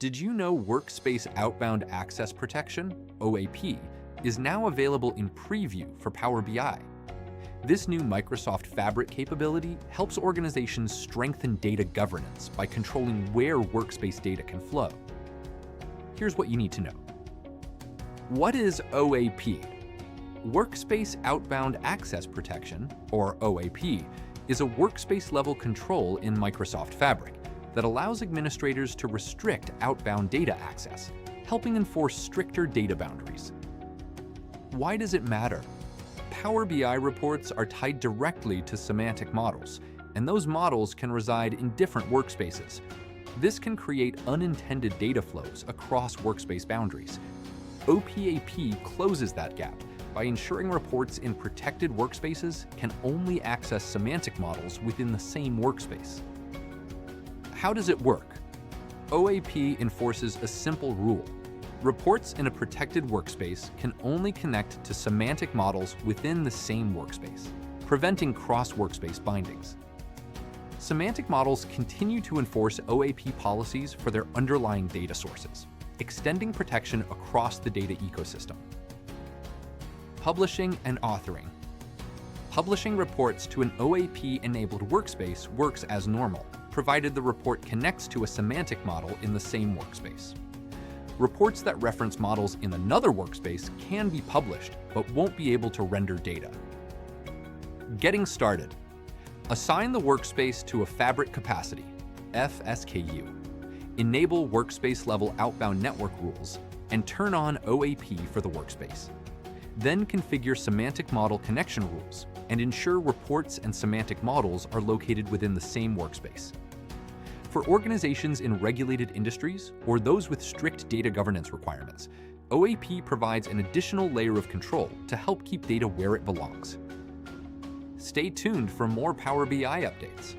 Did you know Workspace Outbound Access Protection, OAP, is now available in preview for Power BI? This new Microsoft Fabric capability helps organizations strengthen data governance by controlling where workspace data can flow. Here's what you need to know. What is OAP? Workspace Outbound Access Protection, or OAP, is a workspace-level control in Microsoft Fabric that allows administrators to restrict outbound data access, helping enforce stricter data boundaries. Why does it matter? Power BI reports are tied directly to semantic models, and those models can reside in different workspaces. This can create unintended data flows across workspace boundaries. OPAP closes that gap by ensuring reports in protected workspaces can only access semantic models within the same workspace. How does it work? OAP enforces a simple rule. Reports in a protected workspace can only connect to semantic models within the same workspace, preventing cross-workspace bindings. Semantic models continue to enforce OAP policies for their underlying data sources, extending protection across the data ecosystem. Publishing and authoring. Publishing reports to an OAP-enabled workspace works as normal, provided the report connects to a semantic model in the same workspace. Reports that reference models in another workspace can be published, but won't be able to render data. Getting started. Assign the workspace to a Fabric capacity, FSKU. Enable workspace-level outbound network rules, and turn on OAP for the workspace. Then configure semantic model connection rules, and ensure reports and semantic models are located within the same workspace. For organizations in regulated industries or those with strict data governance requirements, OAP provides an additional layer of control to help keep data where it belongs. Stay tuned for more Power BI updates.